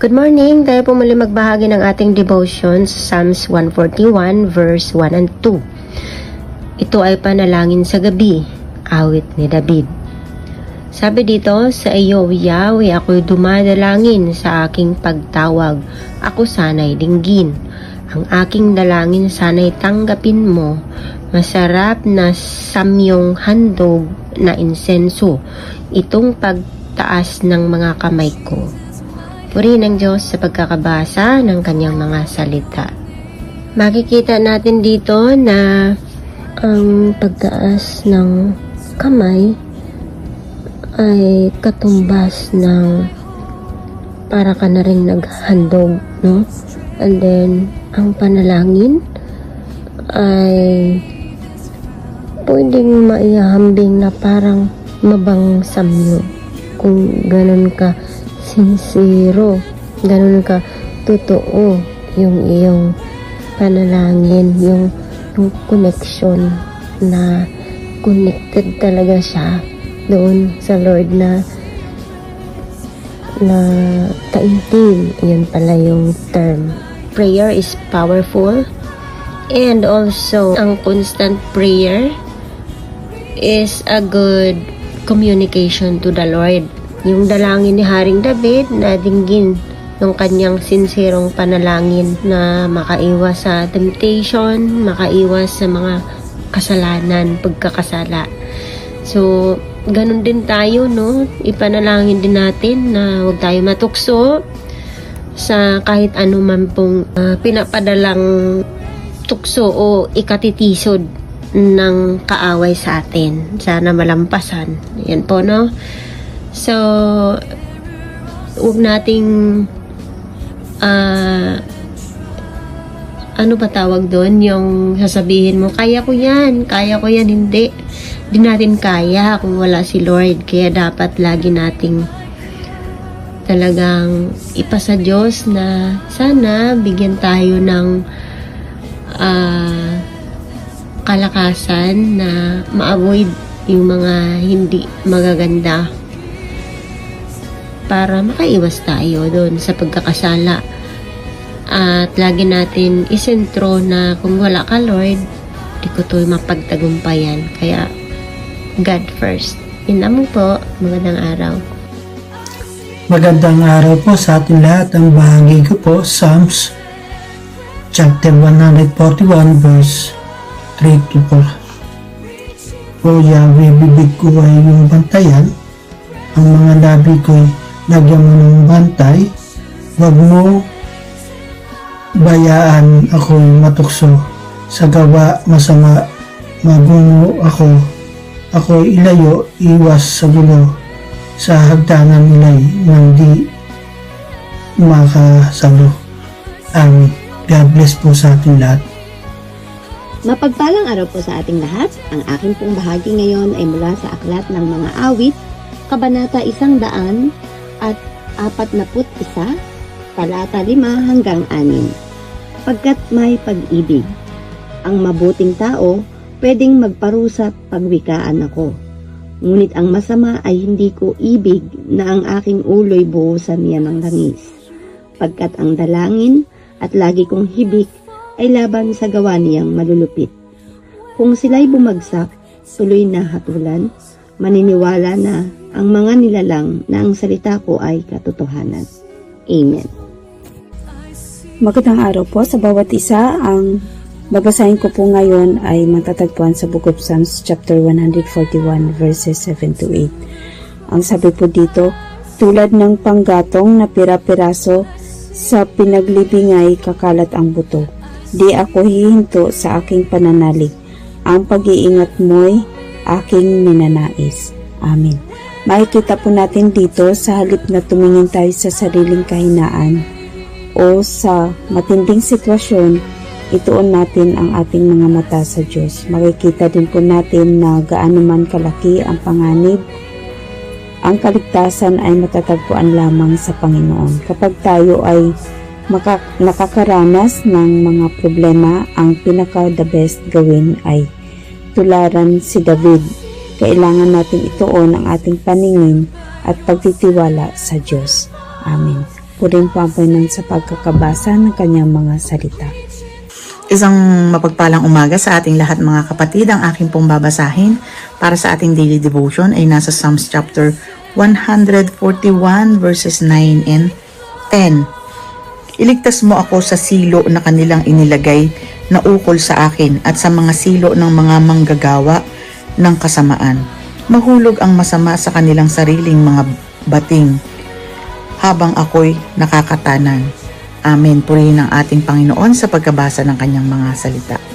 Good morning! Tayo po muli magbahagi ng ating devotion sa Psalms 141 verse 1 and 2. Ito ay panalangin sa gabi, awit ni David. Sabi dito, sa iyo, Yahweh, ako'y dumadalangin sa aking pagtawag. Ako sana'y dinggin. Ang aking dalangin sana'y tanggapin mo. Masarap na samyong handog na insenso. Itong pagtaas ng mga kamay ko. Purihin ng Diyos sa pagkakabasa ng kanyang mga salita. Makikita natin dito na ang pagtaas ng kamay ay katumbas ng para ka na rin naghandog, no? And then, ang panalangin ay pwedeng maihambing na parang mabangsamyo kung ganun ka sincero, ganun ka totoo yung iyong panalangin, yung connection na connected talaga siya doon sa Lord na taimtim. Yun pala yung term. Prayer is powerful, and also ang constant prayer is a good communication to the Lord. Yung dalangin ni Haring David na dinggin ng kanyang sinserong panalangin na makaiwas sa temptation, makaiwas sa mga kasalanan, pagkakasala. So, ganun din tayo, no? Ipanalangin din natin na huwag tayo matukso sa kahit ano man pong pinapadalang tukso o ikatitisod ng kaaway sa atin. Sana malampasan. Yan po, no? So, huwag nating ano ba tawag doon? Yung sasabihin mo, kaya ko yan, hindi. Di natin kaya kung wala si Lord. Kaya dapat lagi nating talagang ipasa Diyos na sana bigyan tayo ng kalakasan na ma-avoid yung mga hindi magaganda para makaiwas tayo doon sa pagkakasala. At lagi natin isentro na kung wala ka, Lord, di ko ito mapagtagumpayan. Kaya, God first. Yun lamang po. Magandang araw. Magandang araw po sa ating lahat. Ang bahagi ko po, Psalms chapter 141 verse 3 to 4. O Yahweh, bibig ko ay iyong bantayan. Ang mga labi ko'y lagyan mo ng bantay. Huwag mo bayaan ako'y matukso sa gawa masama. Magungo ako'y ilayo, iwas sa gulo, sa hagdanan nila'y nang di makasalo. Amen. God bless po sa ating lahat. Mapagpalang araw po sa ating lahat. Ang aking pong bahagi ngayon ay mula sa Aklat ng Mga Awit, Kabanata 141, talata 5 hanggang 6. Pagkat may pag-ibig, ang mabuting tao pwedeng magparusa't pagwikaan ako. Ngunit ang masama ay hindi ko ibig na ang aking ulo'y buhusan niya ng langis. Pagkat ang dalangin at lagi kong hibik ay laban sa gawa niyang malulupit. Kung sila'y bumagsak, tuloy na hatulan, maniniwala na ang mga nilalang na ang salita ko ay katotohanan. Amen. Magandang araw po sa bawat isa. Ang babasahin ko po ngayon ay matatagpuan sa Book of Psalms chapter 141 verses 7 to 8. Ang sabi po dito, tulad ng panggatong na pira-piraso sa pinaglibingay kakalat ang buto. Di ako hihinto sa aking pananalig. Ang pag-iingat mo'y aking ninanais. Amen. Makikita po natin dito sa halip na tumingin tayo sa sariling kahinaan o sa matinding sitwasyon, ituon natin ang ating mga mata sa Diyos. Makikita din po natin na gaano man kalaki ang panganib, ang kaligtasan ay matatagpuan lamang sa Panginoon. Kapag tayo ay nakakaranas ng mga problema, ang pinaka-the best gawin ay tularan si David. Kailangan natin ituon ang ating paningin at pagtitiwala sa Diyos. Amen. po din po ang Panginoon sa pagkakabasa ng kanyang mga salita. Isang mapagpalang umaga sa ating lahat mga kapatid. Ang aking pong babasahin para sa ating daily devotion ay nasa Psalms chapter 141 verses 9 and 10. Iligtas mo ako sa silo na kanilang inilagay na ukol sa akin at sa mga silo ng mga manggagawa ng kasamaan. Mahulog ang masama sa kanilang sariling mga bating habang ako'y nakakatanan. Amen. Purihin ang ating Panginoon sa pagkabasa ng kanyang mga salita.